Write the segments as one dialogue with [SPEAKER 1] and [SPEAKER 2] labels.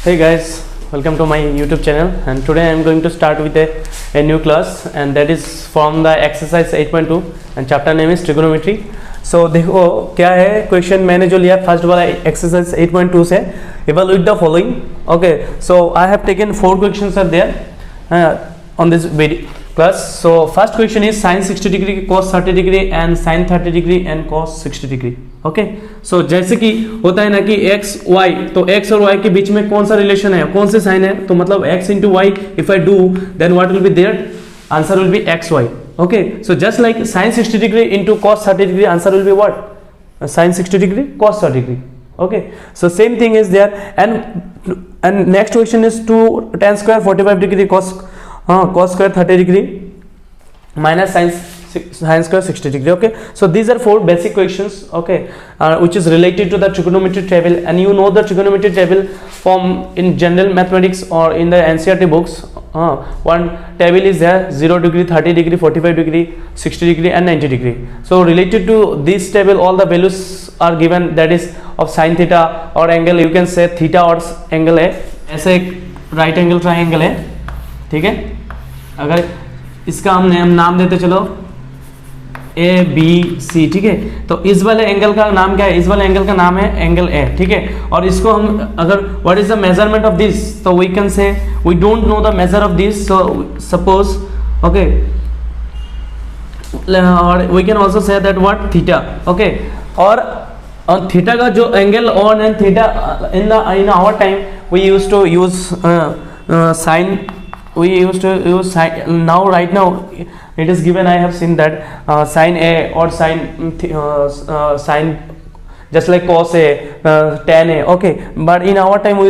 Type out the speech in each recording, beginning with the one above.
[SPEAKER 1] Hey guys, welcome to my YouTube channel, and today I am going to start with a new class, and that is from the exercise 8.2 and chapter name is trigonometry. So देखो क्या है question मैंने जो लिया first वाला exercise 8.2 से evaluate the following. Okay, so I have taken 4 questions are there on this video class. So first question is sin 60 degree, cos 30 degree and sin 30 degree and cos 60 degree. Okay so जैसे कि होता है ना कि x y, तो x और y के बीच में कौन सा रिलेशन है, कौन से साइन है, तो मतलब x into y if I do then what will be there, answer will be xy. Okay, so just like sin 60 degree into cos 30 degree, answer will be what, sin 60 degree cos 30 degree. Okay, so same thing is there, and next question is 2 tan square 45 degree cos square 30 degree minus sin square 60 degree. Okay, so these are 4 basic questions, okay, which is related to the trigonometry table, and you know the trigonometry table from in general mathematics or in the NCERT books. One table is there: 0 degree, 30 degree, 45 degree, 60 degree and 90 degree. So related to this table all the values are given, that is of sin theta or angle, you can say theta or angle है, ऐसा एक right angle triangle है, ठीक है. अगर इसका हम नाम देते चलो ए बी सी, ठीक है, तो इस वाले एंगल का नाम क्या है, इस वाले एंगल का नाम है एंगल ए, ठीक है. और इसको हम अगर what is the measurement of this, तो we can say we don't know the measure of this, so suppose okay, और we can also say that what theta. Okay, और थीटा का जो angle on and theta in our time we used to use sine, we used to use sin. Now right now it is given, I have seen that sin a or sin just like cos a, tan a. Okay, but in our time we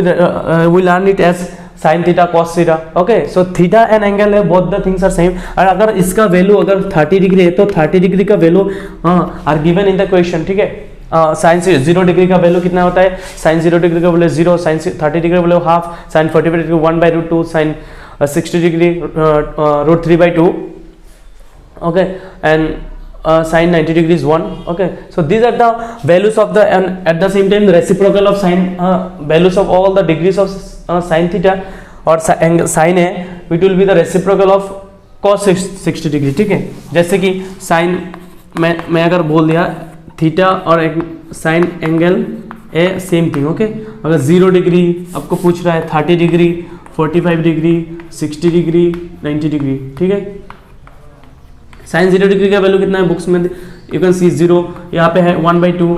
[SPEAKER 1] learn it as sin theta cos theta. Okay, so theta and angle है, both the things are same. और अगर इसका value अगर 30 degree है तो 30 degree का value are given in the question, ठीक है. साइन 0 डिग्री का वैल्यू कितना होता है, साइन 0 डिग्री का वैल्यू 0, साइन 30 डिग्री का value half, sine 45 degree 1/√2, sine 60 degree √3/2. Okay, and sin 90 degree is 1. Okay, so these are the values of the, and at the same time the reciprocal of sin, values of all the degrees of sin theta or sin a, it will be the reciprocal of cos 60 degree, ठीक है. जैसे कि sin मैं अगर बोल दिया theta और sin angle A same thing. Okay, अगर 0 डिग्री आपको पूछ रहा है, 30 डिग्री, 45 डिग्री, 60 डिग्री, 90 डिग्री, ठीक है. साइन 0 डिग्री का वैल्यू कितना है बुक्स में, यू कैन सी 0, यहाँ पे है 1/2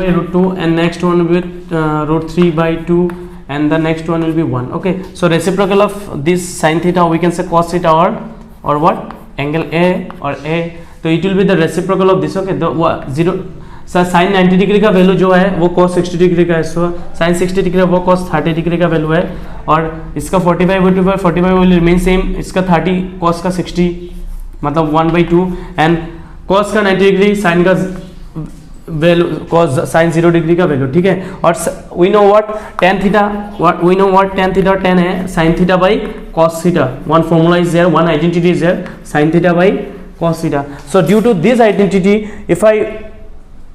[SPEAKER 1] and next one will be √3/2 and the next one will be 1. Okay, so reciprocal of this sine theta we can say cos theta और व्हाट एंगल ए और A, तो it will be the reciprocal of this. Okay, the 0 sine 90 degree का वैल्यू जो है वो cos 60 degree का है, सो साइन 60 डिग्री वो cos 30 डिग्री का वैल्यू है, और इसका 45 विल रिमेन सेम, इसका 30 cos का 60 मतलब 1/2 एंड cos का 90 डिग्री, साइन का वैल्यू cos साइन 0 डिग्री का वैल्यू, ठीक है. और we know what tan theta, what we know what tan theta और tan है sin theta by cos theta. One formula is there, one identity is there, sin theta by cos theta. So due to this identity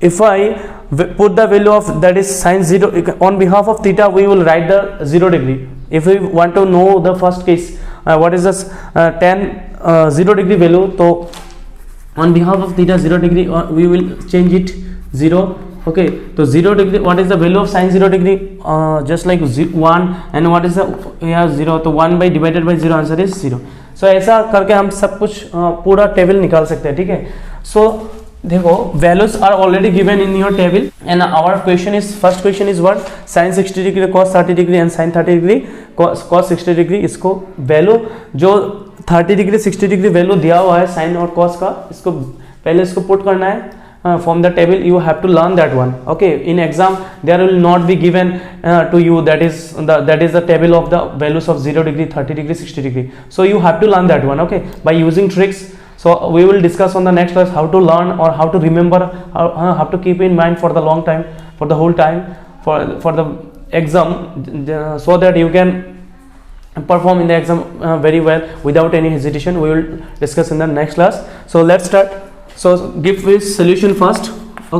[SPEAKER 1] if I put the value of that is sin 0 on behalf of theta, we will write the 0 degree. If we want to know the first case, what is this tan 0 degree value, so on behalf of theta 0 degree we will change it 0. Okay, so 0 degree, what is the value of sin 0 degree, just like 1, and what is the 0, तो 1/0 answer is 0. So ऐसा करके हम सब कुछ पूरा table निकाल सकते हैं, ठीक है. So देखो values are already given in your table, and our question is, first question is what, sin 60 degree cos 30 degree and sin 30 degree cos 60 degree. इसको वैल्यू जो 30 डिग्री 60 डिग्री वैल्यू दिया हुआ है साइन और cos का, इसको पहले इसको पुट करना है from the table. You have to learn that one. Okay, in exam there will not be given to you that is the table of the values of 0 degree 30 degree 60 degree. So you have to learn that one. Okay, by using tricks. So we will discuss on the next class how to learn or how to remember, how to keep in mind for the long time, for the whole time, for the exam, so that you can perform in the exam very well without any hesitation. We will discuss in the next class. So let's start. So give this solution first.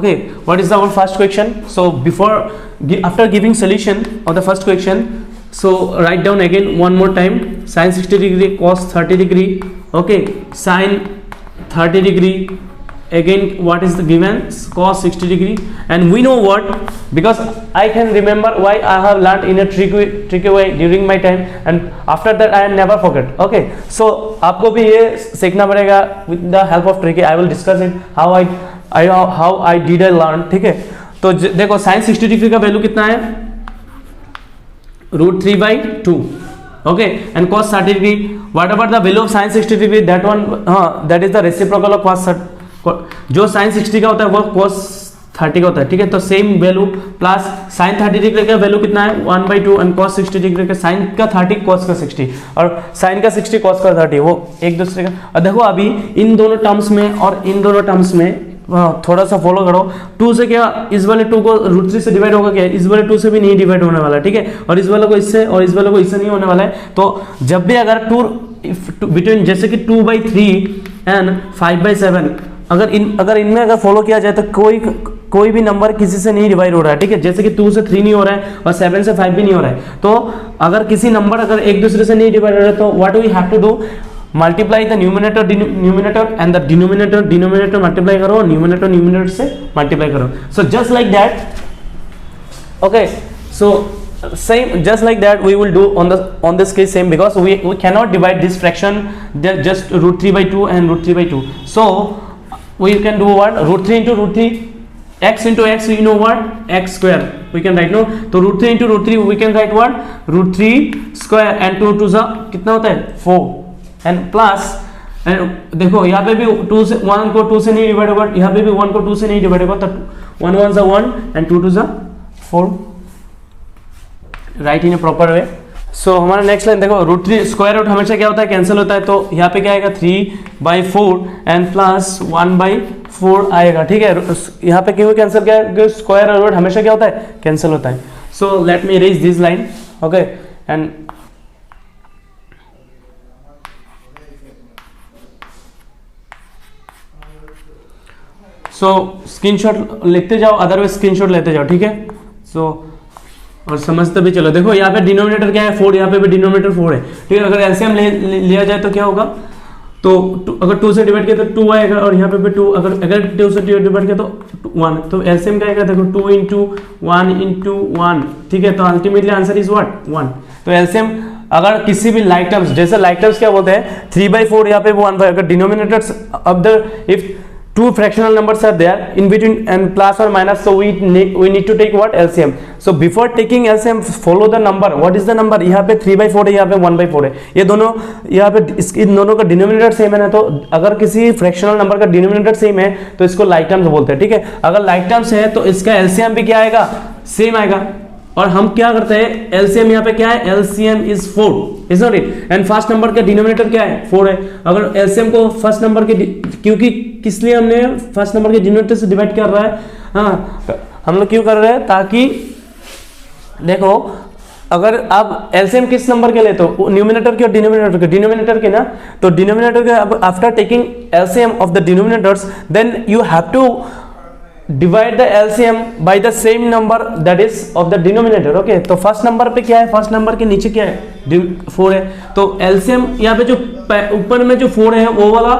[SPEAKER 1] Okay, what is our first question? So after giving solution of the first question, So write down again one more time, sin 60 degree cos 30 degree, okay, sin 30 degree, again what is the given, cos 60 degree. And we know what, because I can remember why I have learned in a tricky way during my time, and after that I never forget. Okay, so आपको भी ये सीखना पड़ेगा with the help of tricky. I will discuss it how I did I learn. ठीक है, तो देखो sin 60 degree का वैल्यू कितना है, √3/2, okay, and cos 30 degree, whatever the value of sin 60 degree, that one that is the reciprocal of cos 30, जो sin 60 का होता है वो cos 30 का होता है, ठीक है। तो same value plus sin 30 degree का वैल्यू कितना है 1/2, एंड cos 60 डिग्री का sin का 30 cos का 60 और sin का 60 cos का 30, वो एक दूसरे का। और देखो अभी इन दोनों टर्म्स में और इन दोनों टर्म्स में थोड़ा सा फॉलो करो, 2 से क्या, इस वाले 2 को √3 से डिवाइड होगा क्या, इस वाले 2 से भी नहीं डिवाइड होने वाला है, ठीक है, और इस वाले को इससे और इस वाले को इससे नहीं होने वाला है। तो जब भी अगर 2 बिटवीन, जैसे कि 2/3 एंड 5/7, अगर इनमें अगर फॉलो किया जाए तो कोई भी नंबर किसी से नहीं डिवाइड हो रहा है, ठीक है, जैसे कि 2 से 3 नहीं हो रहा है और 7 से 5 भी नहीं हो रहा है। तो अगर किसी नंबर अगर एक दूसरे से नहीं डिवाइड हो रहा है तो what we have to do, multiply the numerator and the denominator multiply करो, न्यूमिनेटर से मल्टीप्लाई करो। So just like that, okay, so same just like that we will do on this case same, because we cannot divide this fraction just √3/2 and √3/2. So we can do what, √3 into √3, x into x, you know what, x square we can write, no, तो √3 into √3 we can write what, √3 square, and 2 2 सा कितना होता है 4, and plus, and देखो यहाँ पे भी 2 से 1 को 2 से नहीं डिवाइड होगा, यहाँ पे भी 1 को 2 से नहीं डिवाइड होगा, तो 1 1 सा 1 एंड 2 2 सा 4, राइट इन ए प्रॉपर वे। सो हमारा नेक्स्ट लाइन देखो, √3 स्क्वायर रूट हमेशा क्या होता है, कैंसिल होता है, तो यहाँ पे क्या आएगा 3/4 एंड प्लस 1/4 आएगा, ठीक है। यहाँ पे क्यों कैंसिल किया है, स्क्वायर रूट हमेशा क्या होता है, कैंसिल होता है। So let me erase this line, okay, and so screenshot लिखते जाओ, अदरवाइज स्क्रीनशॉट लेते जाओ, ठीक है। सो और समझते भी चलो, देखो यहाँ पे डिनोमिनेटर क्या है 4, यहाँ पे भी डिनोमिनेटर 4 है, ठीक है। अगर एलसीएम लिया जाए तो क्या होगा, तो अगर 2 से डिवाइड किया तो 2 आएगा, और यहाँ पे भी 2, अगर 2 से डिवाइड किया तो 1, तो एलसीएम क्या आएगा, देखो 2 into 1 into 1, ठीक है। तो अल्टीमेटली आंसर इज व्हाट 1। तो एलसीएम अगर किसी भी लाइक टर्म्स, जैसे लाइक टर्म्स क्या बोलते हैं 3/4, यहाँ पे 1/5, अगर denominators of the if two fractional numbers are there in between and plus or minus, so we need to take what, LCM. So before taking LCM follow the number, what is the number, यहाँ पे 3/4 है, यहाँ पे 1/4 है, ये दोनों यहाँ पे इन दोनों का डिनोमिनेटर सेम है ना, तो अगर किसी फ्रैक्शनल नंबर का डिनोमिनेटर सेम है तो इसको लाइक टर्म्स बोलते हैं, ठीक है। अगर लाइक टर्म्स है तो इसका LCM भी क्या आएगा, सेम आएगा। और हम क्या करते हैं, एलसीएम यहाँ पे क्या है, LCM is 4, is not it, and first number का डिनोमिनेटर क्या है 4 है। अगर एलसीएम को फर्स्ट नंबर के, क्योंकि किस लिए हमने फर्स्ट नंबर के डिनोमिनेटर से डिवाइड कर रहा है, हाँ हम लोग क्यों कर रहे हैं, ताकि देखो अगर आप एलसीएम किस नंबर के लेते हो, न्यूमिनेटर के और डिनोमिनेटर के ना, तो डिनोमिनेटर के अब after taking LCM of the denominators then you have to divide the LCM by the same number that is of the denominator, okay. तो फर्स्ट नंबर पे क्या है, फर्स्ट नंबर के नीचे क्या है 4 है, तो एलसीएम यहाँ पे जो ऊपर में जो 4 है वो वाला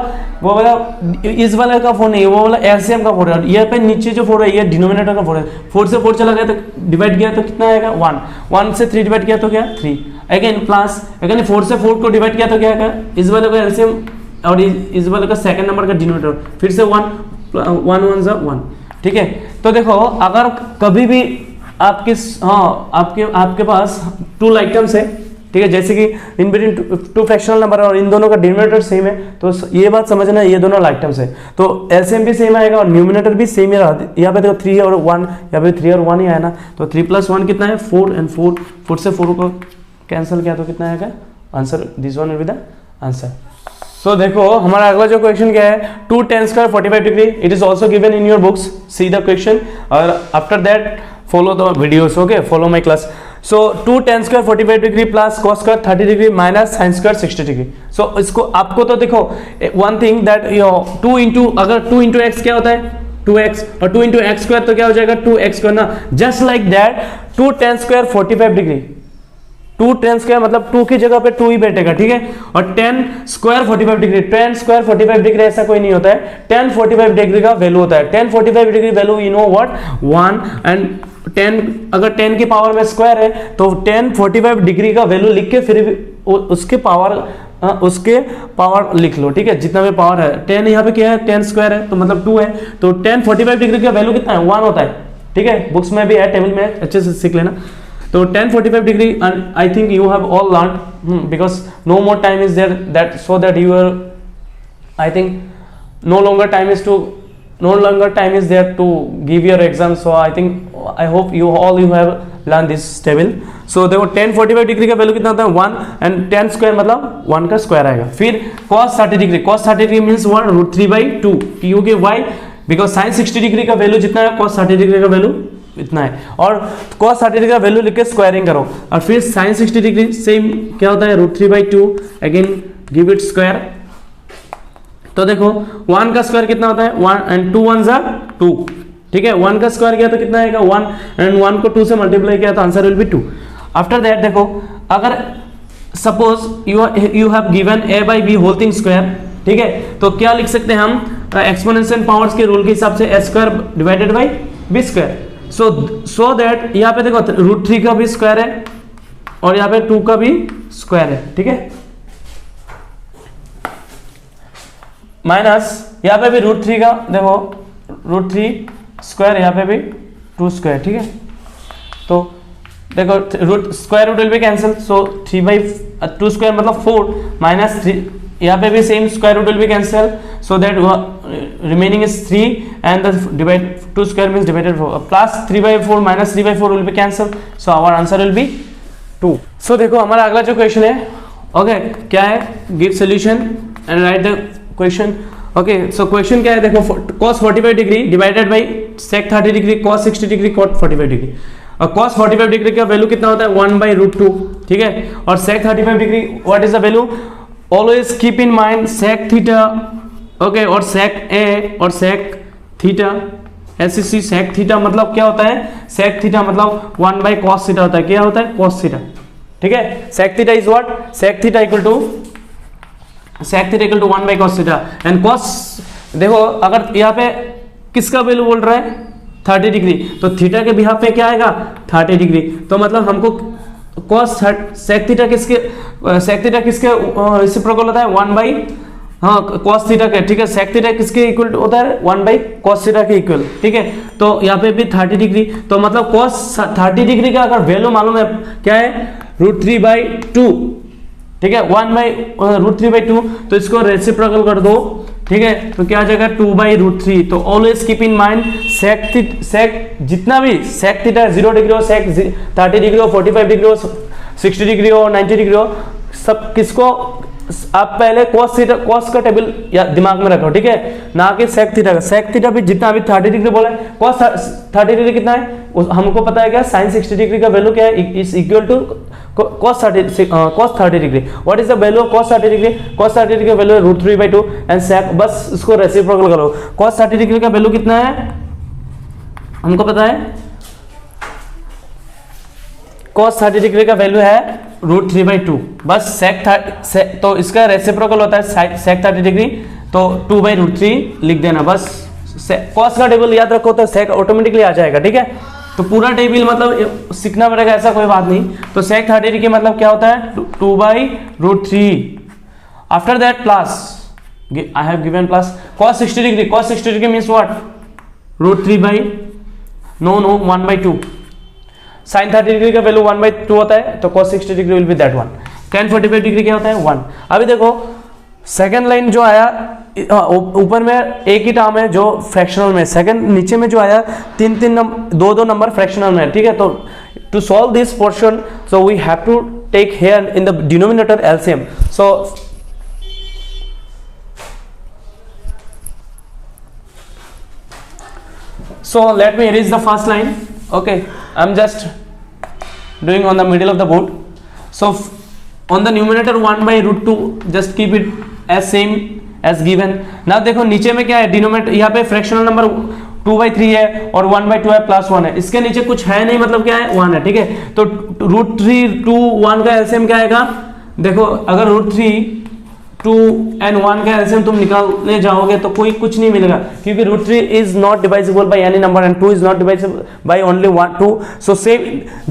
[SPEAKER 1] इस वाले का 4 नहीं है, वो वाला एलसीएम का 4 है, और यहाँ पे नीचे जो 4 है ये डिनोमिनेटर का 4 है। 4 से 4 चला गया तो डिवाइड किया तो कितना आएगा 1, 1 से 3 डिवाइड किया तो क्या 3, अगेन प्लस, अगेन 4 से 4 को डिवाइड किया तो क्या आएगा, इस वाले का एलसीएम और इस वाले का सेकंड नंबर का डिनोमिनेटर, फिर से 1 1 1, ठीक है। तो देखो अगर कभी भी आपके पास 2 लाइक टर्म्स है, ठीक है, जैसे कि इन बिटवीन 2 फ्रैक्शनल नंबर और इन दोनों का डिनोमिनेटर सेम है, तो ये बात समझना ये दोनों लाइक टर्म्स है, तो एलसीएम भी सेम आएगा और न्यूमिनेटर भी सेम ही रहा। यहाँ पे देखो 3 और 1, यहाँ पे 3 और 1 ही आया ना, तो 3 + 1 कितना है 4, एंड 4 से 4 को कैंसिल किया तो कितना आएगा answer, this one will be the answer. So देखो हमारा अगला जो क्वेश्चन क्या है, 2 tan square 45 degree, it is also given in your books, see the question और after that follow the videos, okay, follow my class. So 2 tan square 45 degree plus cos square 30 degree minus sin square 60 degree. So इसको आपको तो देखो one thing that 2 into, अगर 2 into x क्या होता है 2x, और 2 इंटू एक्स स्क्वायर तो क्या हो जाएगा 2x स्क्वायर ना, just like that 2 tan square 45 degree, 2 tan square मतलब 2 की जगह पे 2 ही बैठेगा, ठीक है। और tan square 45 degree, tan square 45 degree ऐसा कोई नहीं होता है, tan 45 डिग्री का वैल्यू होता है। tan 45 degree value you know what 1 and 10, अगर 10 की पावर में स्क्वायर है तो tan 45 डिग्री का वैल्यू लिख के फिर भी उसके पावर लिख लो, ठीक है, जितना भी पावर है। 10 यहाँ पे क्या है, 10 स्क्वायर है तो मतलब 2 है, तो tan 45 डिग्री का वैल्यू कितना है, 1 होता है, ठीक है। बुक्स में भी है, टेबल में अच्छे से सीख लेना। तो tan 45 degree, and I think you have all learned because no more time is there, that so that you are, I think no longer time is there to give your exam, so I hope you have learned this table। so देखो tan 45 degree का value कितना होता है 1 and tan square मतलब 1 का square आएगा। फिर cos 30 degree, cos 30 degree means what, √3/2, क्योंकि why, बिकॉज sin 60 डिग्री का वैल्यू जितना है cos 30 डिग्री का वैल्यू इतना है, और cos 30 डिग्री का वैल्यू लिख के स्क्वायरिंग करो, और फिर sin 60 डिग्री सेम क्या होता है √3/2, अगेन गिव इट स्क्वायर। तो देखो 1 का स्क्वायर कितना होता है 1 एंड 2 1 ज़ा 2, ठीक है। 1 का स्क्वायर किया तो कितना आएगा 1 एंड 1 को 2 से मल्टीप्लाई किया तो answer will be 2। After that देखो, अगर suppose you have given a/b whole thing square, ठीक है, तो क्या लिख सकते हैं हम एक्सपोनेंशियल पावर्स के रूल के हिसाब से a square divided by b square. So that यहाँ पे देखो √3 का भी स्क्वायर है और यहाँ पे 2 का भी स्क्वायर है, ठीक है, माइनस यहाँ पे भी √3 का देखो √3 स्क्वायर, यहाँ पे भी 2 स्क्वायर, ठीक है। तो देखो square root will be cancel, so 3/2 square मतलब 4 माइनस 3, यहाँ पे भी same square root will be cancel, so that remaining is 3 and the divide 2 square means divided 4 plus 3/4 minus 3/4 will be cancelled, so our answer will be 2। so देखो हमारा अगला जो question है, ओके, क्या है, give solution and right the question. Okay, so question क्या है, देखो cos 45 degree divided by sec 30 degree, cos 60 degree, cot 45 degree, और cos 45 डिग्री का वैल्यू कितना होता है 1/√2, ठीक है, और sec 35 degree what is the value, always keep in mind sec theta, okay, और sec a और sec theta, SCC sec theta मतलब क्या होता है, sec थीटा मतलब 1/cos थीटा होता है, क्या होता है cos थीटा, ठीक है। sec theta is what, sec theta equal to 1/cos theta and cos, देखो अगर यहाँ पे किसका वैल्यू बोल रहा है 30 डिग्री, तो थीटा के बिहाफ पे क्या आएगा 30 डिग्री, तो मतलब हमको cos sec थीटा किसके रेसिप्रोकल होता है 1 cos थीटा के, ठीक है, sec थीटा किसके इक्वल होता है 1/cos थीटा के इक्वल, ठीक है। तो यहाँ पे भी 30 डिग्री, तो मतलब cos 30 डिग्री का अगर वैल्यू मालूम है क्या है √3/2, ठीक है, 1/√3/2, तो इसको रेसिप्रोकल कर दो, ठीक है, तो क्या आ जाएगा 2/√3। तो always keep in mind sec जितना भी sec थीटा 0 डिग्री हो, sec 30 डिग्री हो, 45 डिग्री हो, 60 डिग्री हो, 90 डिग्री हो, सब किसको आप पहले cos का टेबल या दिमाग में रखो, ठीक है, ना कि sec थीटा का। sec थीटा भी जितना भी 30 डिग्री बोला है, cos 30 डिग्री कितना है हमको पता है क्या, sin 60 डिग्री का वैल्यू क्या है, is equal to cos 30 degree. What is the value of cos 30 degree, cos 30 degree का वैल्यू है √3/2 एंड sec, बस इसको रेसिप्रोकल करो। cos 30 डिग्री का वैल्यू कितना है हमको पता है, cos 30 डिग्री का वैल्यू है √3/2, बस sec तो इसका रेसिप्रोकल होता है sec 30 डिग्री, तो 2/√3 लिख देना बस। cos का टेबल याद रखो तो sec ऑटोमेटिकली आ जाएगा, ठीक है। तो पूरा टेबल मतलब सीखना पड़ेगा, ऐसा कोई बात नहीं। तो sec 30 डिग्री मतलब क्या होता है 2/√3। After that plus I have given plus cos 60 degree, cos 60 degree means what √3/1/2। sin 30 degree का वैल्यू 1/2 होता है, तो cos 60 degree will be that one. tan 45 degree क्या होता है 1। अभी देखो सेकंड लाइन जो आया ऊपर में एक ही टर्म है जो फ्रैक्शनल में, सेकंड नीचे में जो आया 2 नंबर फ्रैक्शनल में, ठीक है। तो to solve this portion, so we have to take here in the denominator LCM. So let me erase the first line. Okay, I'm just doing on the middle of the board. So on the numerator 1/√2, just keep it as same as given. Now देखो नीचे में क्या है, denominator यहाँ पे fractional number 2/3 है और 1/2 है प्लस 1 है, इसके नीचे कुछ है नहीं, मतलब क्या है 1 है, ठीक है। तो √3 2 1 का एलसीएम क्या आएगा, देखो अगर √3 2 and 1 का एलसीएम तुम निकालने जाओगे तो कोई कुछ नहीं मिलेगा, क्योंकि √3 is not divisible by any number and 2 is not divisible by only 1 2, so same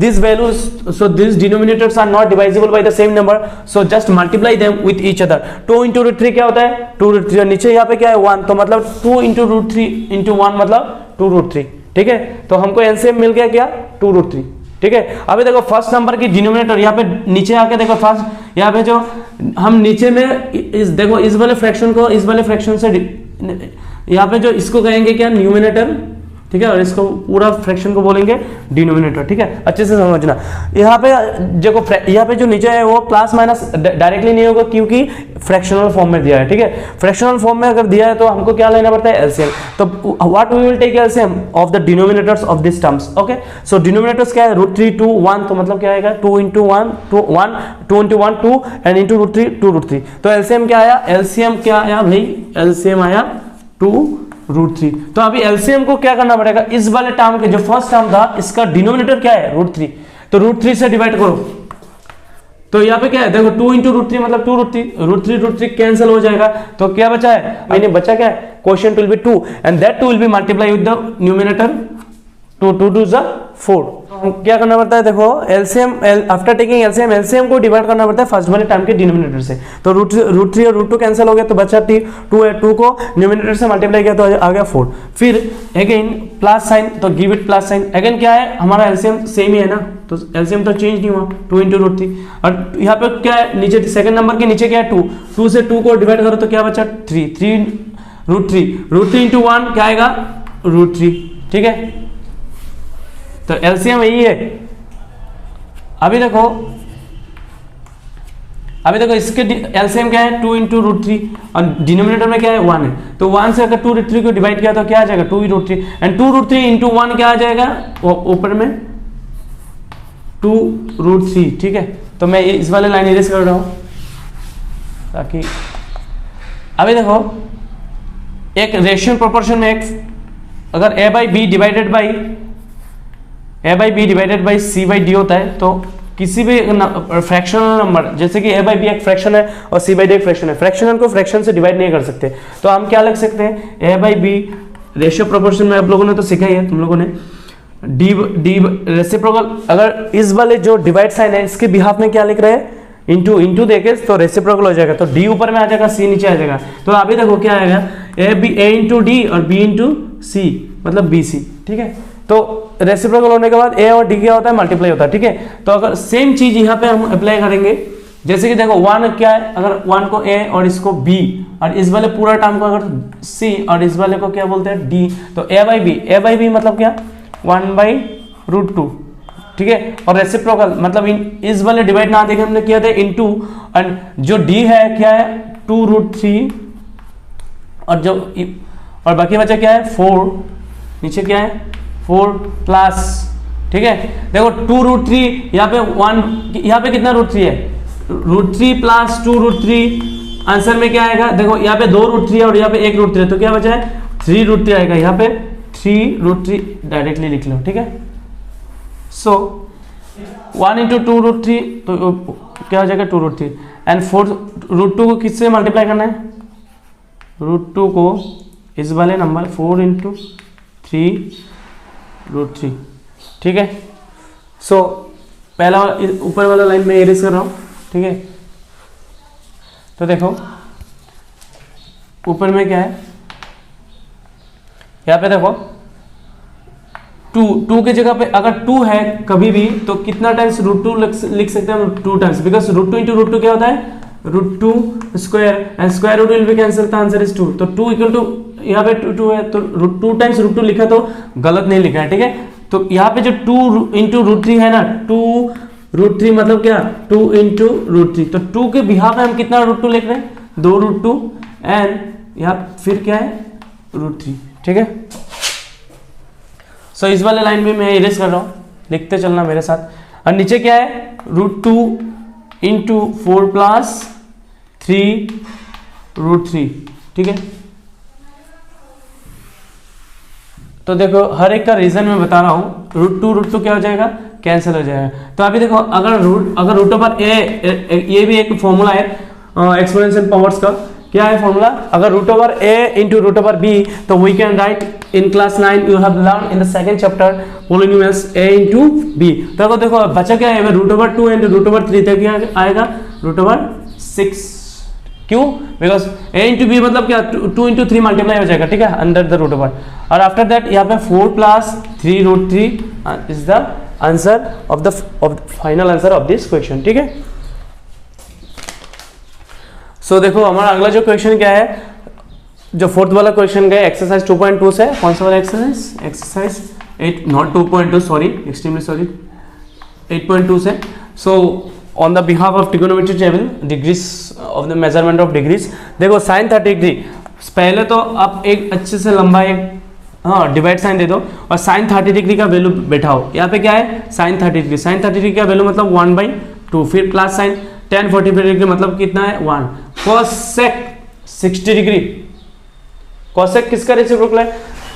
[SPEAKER 1] this values, so this denominators are not divisible by the same number, so just multiply them with each other. 2 × √3 क्या होता है 2√3, नीचे यहाँ पे क्या है 1, तो मतलब 2 × √3 × 1 मतलब 2√3, ठीक है। तो हमको एलसीएम मिल गया क्या 2√3, ठीक है। अभी देखो फर्स्ट नंबर की डिनोमिनेटर यहाँ पे नीचे आके देखो, फर्स्ट यहाँ पे जो हम नीचे में देखो इस वाले फ्रैक्शन को इस वाले फ्रैक्शन से यहाँ पे जो इसको कहेंगे क्या न्यूमिनेटर, ठीक है, और इसको पूरा फ्रैक्शन को बोलेंगे डिनोमिनेटर, ठीक है, अच्छे से समझना। यहाँ पे देखो यहाँ पे जो नीचे है वो प्लस माइनस डायरेक्टली नहीं होगा क्योंकि फ्रैक्शनल फॉर्म में दिया है, ठीक है। फ्रैक्शनल फॉर्म में अगर दिया है तो हमको क्या लेना पड़ता है एलसीएम, तो what we will take LCM of the denominators of this terms, okay. So denominators क्या है √3 2 1, तो मतलब क्या आएगा 2 × 1 2 1 2 × 1 2 एंड × √3 2√3, तो एलसीएम क्या आया, एलसीएम क्या आया भाई, एलसीएम आया 2√3। तो अभी एलसीएम को क्या करना पड़ेगा, इस वाले टर्म के जो फर्स्ट टर्म था इसका डिनोमिनेटर क्या है √3, तो √3 से डिवाइड करो, तो यहाँ पे क्या है देखो 2 × √3 मतलब 2√3 √3 कैंसिल हो जाएगा, तो क्या बचा है, मैंने बचा क्या है, quotient will be 2 and that 2 will B multiply with the numerator, 2 2 2 4। क्या करना पड़ता है देखो LCM, after taking LCM, LCM को डिवाइड करना पड़ता है फर्स्ट वाले टर्म के डिनोमिनेटर से, तो √3 और √2 कैंसिल हो गया तो बचा 2 है, 2 को न्यूमिनेटर से मल्टीप्लाई किया तो आ गया 4, फिर अगेन प्लस साइन, तो give it plus sign, again क्या है हमारा एलसीएम सेम ही है ना, तो एलसीएम तो चेंज नहीं हुआ 2 × √3, और यहाँ पे क्या है नीचे सेकंड नंबर के नीचे क्या है 2 से 2 को डिवाइड करो तो क्या बचा 3 √3 × 1 क्या आएगा √3, ठीक है। तो एलसीएम यही है। अभी देखो इसके एलसीएम क्या है 2 × √3 और डिनोमिनेटर में क्या है 1 है, तो 1 से अगर 2√3 को डिवाइड किया तो क्या आ जाएगा 2 √3 एंड 2√3 × 1 क्या आ जाएगा ऊपर में 2√3, ठीक है। तो मैं इस वाले लाइन इरेज कर रहा हूं ताकि अभी देखो एक रेशियो प्रोपोर्शन में एक अगर a/b डिवाइडेड बाई c/d होता है, तो किसी भी फ्रैक्शनल नंबर जैसे कि a/b एक फ्रैक्शन है और c/d एक फ्रैक्शन है, फ्रैक्शनल को फ्रैक्शन से डिवाइड नहीं कर सकते, तो हम क्या लिख सकते हैं a/b रेशियो प्रोपोर्शन में आप लोगों ने तो सीखा ही है तुम लोगों ने, डी रेसिप्रोकल, अगर इस वाले जो डिवाइड साइन है इसके बिहाफ में क्या लिख रहे हैं इंटू देके तो रेसिप्रोकल हो जाएगा, तो d ऊपर में आ जाएगा c नीचे आ जाएगा, तो अभी देखो क्या आएगा a × d और b × c मतलब bc, ठीक है। तो रेसिप्रोकल होने के बाद a और d क्या होता है मल्टीप्लाई होता है, ठीक है। तो अगर सेम चीज यहाँ पे हम अप्लाई करेंगे, जैसे कि देखो 1 क्या है, अगर 1 को a और इसको b और इस वाले पूरा टर्म को अगर c और इस वाले को क्या बोलते हैं d, तो a/b मतलब क्या 1/√2, ठीक है। और रेसिप्रोकल मतलब इस वाले डिवाइड ना देखे हमने किया था इनटू, एंड जो d है क्या है 2√3 और बाकी बचा क्या है 4, नीचे क्या है 4 प्लस, ठीक है। देखो 2√3 यहाँ पे 1, यहाँ पे कितना √3 है √3 प्लस 2√3, आंसर में क्या आएगा देखो यहाँ पे 2√3 है और यहाँ पे 1√3 है, तो क्या बचा है 3√3 आएगा, यहाँ पे 3√3 डायरेक्टली लिख लो, ठीक है। सो 1 × 2√3 तो क्या हो जाएगा 2√3 एंड 4√2 को किससे मल्टीप्लाई करना है √2 को इस वाले नंबर 4 × 3√3, ठीक है। सो पहला ऊपर वाला लाइन में एरेज कर रहा हूं, ठीक है। तो देखो ऊपर में क्या है, यहाँ पे देखो 2 की जगह पे अगर 2 है कभी भी तो कितना टाइम्स √2 लिख सकते हैं हम 2 टाइम्स, बिकॉज √2 × √2 क्या होता है √2 square and square root will be cancel, the answer is 2, तो 2 = 2 यहाँ पे 2 है तो 2 टाइम्स √2 लिखा तो गलत नहीं लिखा है, ठीक है। तो यहाँ पे जो 2 × √3 है ना 2√3 मतलब क्या 2 × √3, तो 2 के बिहाफ में हम कितना √2 लिख रहे हैं 2√2 एंड यहाँ फिर क्या है √3, ठीक है। सो इस वाले लाइन में मैं इरेज कर रहा हूँ, लिखते चलना मेरे साथ। और नीचे क्या है √2 × 4 प्लस 3√3, ठीक है। तो देखो हर एक का रीजन मैं बता रहा हूँ, √2 क्या हो जाएगा, कैंसिल हो जाएगा। तो अभी देखो अगर रूट ओवर ए, ये भी एक फॉर्मूला है एक्सपोनेंशियल पावर्स का। क्या है फॉर्मूला, अगर √a इंटू √b, तो we can write in class 9 you have learn in the second chapter polynomials a into b। तो देखो बचा क्या है, √2 इंटू √3 तक क्या आएगा, √6। क्यों, बिकॉज a इंटू बी मतलब क्या 2 इंटू 3 मल्टीप्लाई हो जाएगा, ठीक है, अंडर द √। और आफ्टर दैट यहाँ पे 4 plus 3√3 is the answer of the final answer of this question, ठीक है। सो देखो हमारा अगला जो क्वेश्चन क्या है, जो फोर्थ वाला क्वेश्चन का एक्सरसाइज 2.2 से, कौन सा वाला exercise 8 not 2.2 sorry, extremely sorry, 8.2 से। So on the behalf of trigonometry table degrees of the measurement of degrees, देखो sin 30 डिग्री, पहले तो आप एक अच्छे से लंबा एक डिवाइड साइन दे दो और sin 30 डिग्री का वैल्यू बैठाओ। यहाँ पे क्या है sin 30 डिग्री, sin 30 डिग्री का वैल्यू मतलब 1/2, फिर प्लस साइन tan 45 डिग्री मतलब कितना है 1, cosec 60 डिग्री, cosec किसका रेसिप्रोकल है,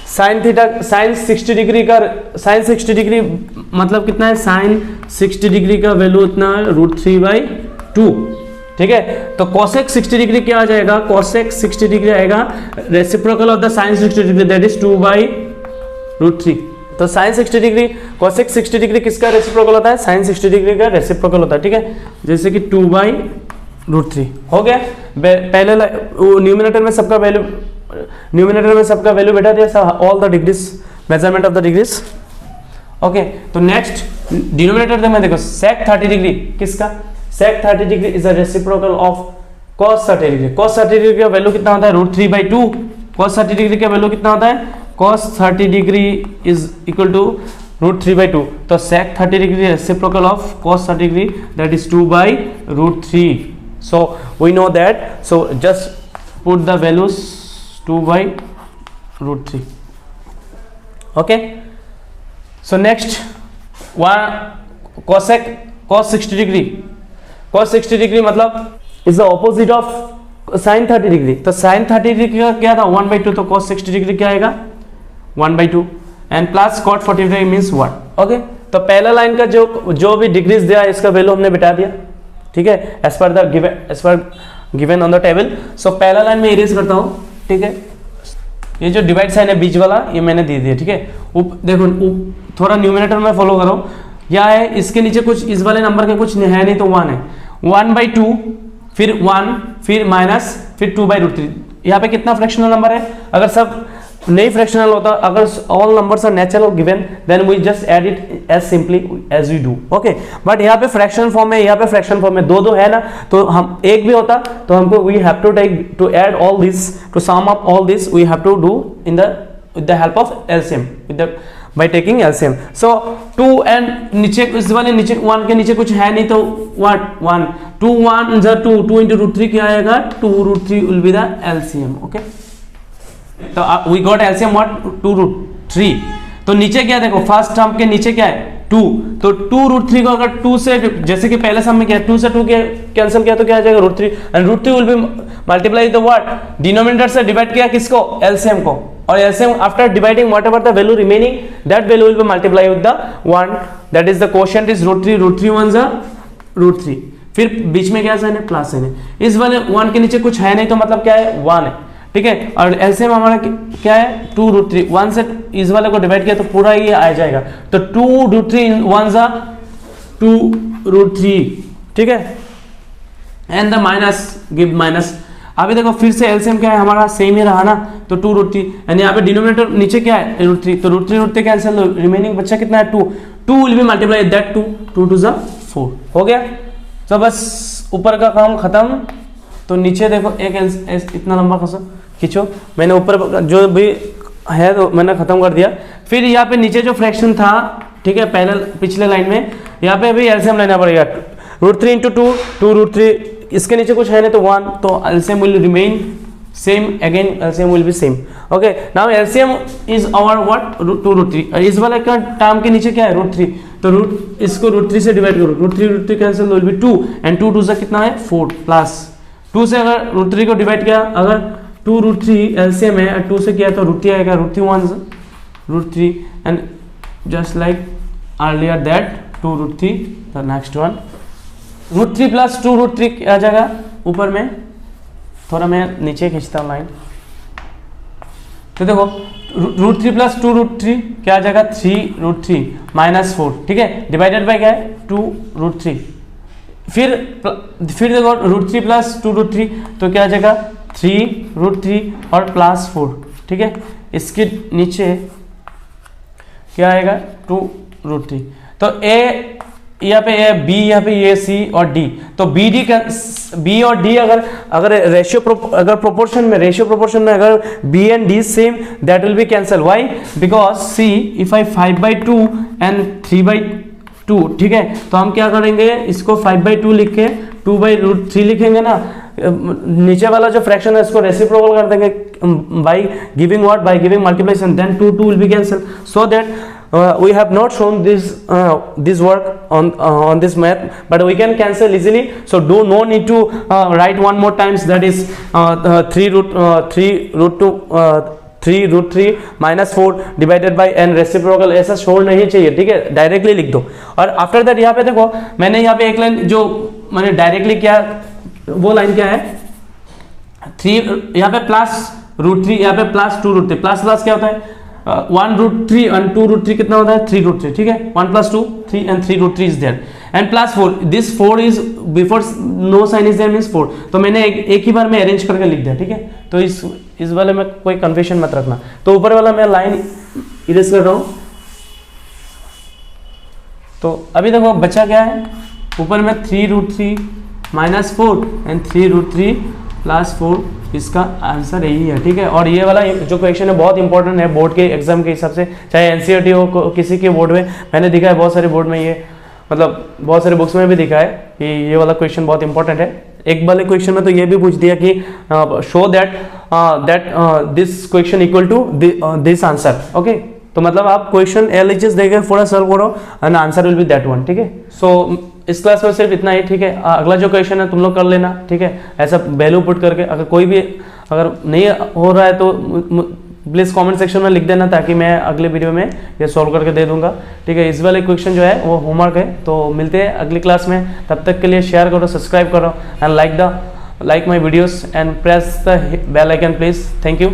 [SPEAKER 1] sin थीटा, sin 60 डिग्री का, sin 60 डिग्री मतलब कितना है, sin 60 डिग्री का वैल्यू इतना है √3/2, ठीक है। तो cosec 60 डिग्री क्या आ जाएगा, cosec 60 डिग्री आएगा reciprocal of the sin 60 degree, that is 2/√3। तो sin 60 डिग्री cosec 60 डिग्री किसका रेसिप्रोकल होता है, sin 60 डिग्री का रेसिप्रोकल होता है, ठीक है, जैसे कि 2/√3 हो गया। पहले न्यूमिनेटर में सबका वैल्यू बैठा दिया, all the degrees, measurement of the degrees, okay. तो नेक्स्ट डिनोमिनेटर में देखो sec 30 डिग्री किसका, sec 30 degree is a reciprocal of cos 30 degree, cos 30 degree का वैल्यू कितना होता है √3/2, cos 30 डिग्री का वैल्यू कितना होता है, cos 30 degree is equal to √3/2, तो sec 30 degree reciprocal of cos 30 degree, that is 2/√3। so we know that, so just put the values 2/√3, okay। so next cos 60 degree, cos 60 डिग्री मतलब is the opposite of sin 30 degree, तो sin 30 degree का क्या था 1/2, तो cos 60 degree क्या आएगा 1/2 and plus cot 45 means 1, okay. तो पहला लाइन का जो भी डिग्रीज दिया इसका वैल्यू हमने बिठा दिया, ठीक है, as per given on the table. So पहला लाइन में इरेज करता हूँ, ठीक है, ये जो डिवाइड साइन है बीच वाला ये मैंने दे दिया, ठीक है। देखो थोड़ा न्यूमिनेटर में फॉलो करो, क्या है इसके नीचे कुछ, इस वाले नंबर के कुछ है नहीं तो 1 है, 1/2 फिर 1 फिर माइनस फिर 2/√3, यहाँ पे कितना फ्रैक्शनल नंबर है, अगर सब नहीं फ्रैक्शनल होता, अगर all numbers are natural given then we just add it as simply as we do, okay. But यहाँ पे फ्रैक्शनल फॉर्म है, यहाँ पे फ्रैक्शनल फॉर्म में दो है ना, तो हम एक भी होता तो हमको we have to take to add all this, to sum up all this we have to do in the with the help of LCM, with the by taking LCM. So 2 and नीचे इस वाले नीचे 1 के नीचे कुछ है नहीं तो व्हाट 1 2 1 is 2 into √3 क्या आएगा 2√3 will be the LCM, okay. तो वी गॉट एलसीएम व्हाट 2√3। तो नीचे क्या देखो फर्स्ट टर्म के नीचे क्या है 2, तो 2√3 को अगर 2 से, जैसे कि पहले सम में क्या 2 से 2 के कैंसिल किया तो क्या आ जाएगा √3 and √3 will be multiply the what denominator से डिवाइड किया किसको एलसीएम को, और LCM after dividing whatever the value remaining that value will be multiply with the 1, that is the quotient is √3 1 जा √3, फिर बीच में क्या साइन है प्लस साइन है, इस वाले 1 के नीचे कुछ है नहीं तो मतलब क्या है 1 है, ठीक है। और एलसीएम हमारा क्या है 2√3, 1 से इस वाले को डिवाइड किया तो पूरा ये आ जाएगा, तो 2√3 1 जा 2√3, ठीक है, and the minus give minus. अभी देखो फिर से एलसीएम क्या है हमारा सेम ही रहा ना, तो 2√3 एंड यहाँ पे डिनोमिनेटर नीचे क्या है √3, तो √3 कैंसिल, रिमेनिंग बच्चा कितना है 2 विल बी मल्टीप्लाई दैट 2 2 जा 4 हो गया। तो बस ऊपर का काम खत्म, तो नीचे देखो एक इतना लंबा खींचो, मैंने ऊपर जो भी है तो मैंने खत्म कर दिया। फिर यहाँ पे नीचे जो फ्रैक्शन था, ठीक है, पहले पिछले लाइन में यहाँ पे भी एलसीएम लेना पड़ेगा, √3 into 2 2√3, इसके नीचे कुछ है नहीं तो 1, तो LCM will remain same, again LCM will be same, okay. Now LCM is our what 2√3, इस वाले का टर्म के नीचे क्या है √3, तो इसको √3 से डिवाइड करो, √3 कैंसिल विल बी 2 एंड 2 2 से कितना है 4 प्लस 2 से अगर √3 को डिवाइड किया, अगर 2√3 एलसीएम है 2 से किया तो √3 आएगा, √3 1 √3 and just like earlier that 2√3. the next one √3 plus 2√3 क्या जाएगा ऊपर में, थोड़ा मैं नीचे खींचता हूँ लाइन, तो देखो √3 प्लस 2√3 क्या आ जाएगा 3√3 माइनस 4, ठीक है, डिवाइडेड बाय क्या है 2√3, फिर देखो √3 प्लस 2√3 तो क्या आ जाएगा 3√3 और प्लस 4, ठीक है, इसके नीचे क्या आएगा 2√3, तो ए यहाँ पे ए बी, यहाँ पे ए सी और डी, तो बी और डी अगर रेशियो अगर प्रोपोर्शन में अगर B and D same, that will be cancel. Why? Because see if I 5/2 and 3/2, ठीक है, तो हम क्या करेंगे इसको 5/2 लिख के 2/√3 लिखेंगे ना, नीचे वाला जो फ्रैक्शन है इसको रेसिप्रोकल कर देंगे by giving what, by giving multiplication, then 2 will be cancel. So that we have not shown this work on this math, but we can cancel easily. So no need to write one more times, that is 3√3 minus 4 divided by n reciprocal, ऐसा छोड़ नहीं चाहिए, ठीक है, directly लिख दो. और after that यहाँ पे देखो मैंने यहाँ पे एक लाइन जो मैंने डायरेक्टली क्या, वो लाइन क्या है 3, यहाँ पे प्लस √3, यहाँ पे प्लस 2√3, प्लस क्या होता है 1√3 and 2√3 कितना होता है 3√3, ठीक है, 1 plus 2 3 and 3√3 is there and plus 4, this 4 is before no sign is there means 4, तो मैंने एक ही बार में अरेंज करके लिख दिया, ठीक है, तो इस वाले में कोई कंफ्यूजन मत रखना. तो ऊपर वाला मैं लाइन इरेज कर रहा हूँ. तो अभी देखो बचा क्या है ऊपर में 3√3 माइनस 4 एंड 3√3 प्लस 4, इसका आंसर यही है, ठीक है. और ये वाला जो क्वेश्चन है बहुत इंपॉर्टेंट है बोर्ड के एग्जाम के हिसाब से, चाहे एनसीईआरटी हो किसी के बोर्ड में, मैंने देखा है बहुत सारे बोर्ड में ये, मतलब बहुत सारे बुक्स में भी दिखा है कि ये वाला क्वेश्चन बहुत इंपॉर्टेंट है. एक वाले क्वेश्चन में तो ये भी पूछ दिया कि show that this question equal to this answer, okay, तो मतलब आप क्वेश्चन एलएचएस देके पूरा सॉल्व करो and answer will be that one, ठीक है. सो इस क्लास में सिर्फ इतना ही, ठीक है. अगला जो क्वेश्चन है तुम लोग कर लेना, ठीक है, ऐसा वैल्यू पुट करके. अगर कोई भी अगर नहीं हो रहा है तो प्लीज़ कमेंट सेक्शन में लिख देना, ताकि मैं अगले वीडियो में ये सॉल्व करके दे दूंगा, ठीक है. इस वाले क्वेश्चन जो है वो होमवर्क है. तो मिलते हैं अगली क्लास में, तब तक के लिए शेयर करो, सब्सक्राइब करो and like my videos and press the bell icon please. Thank you.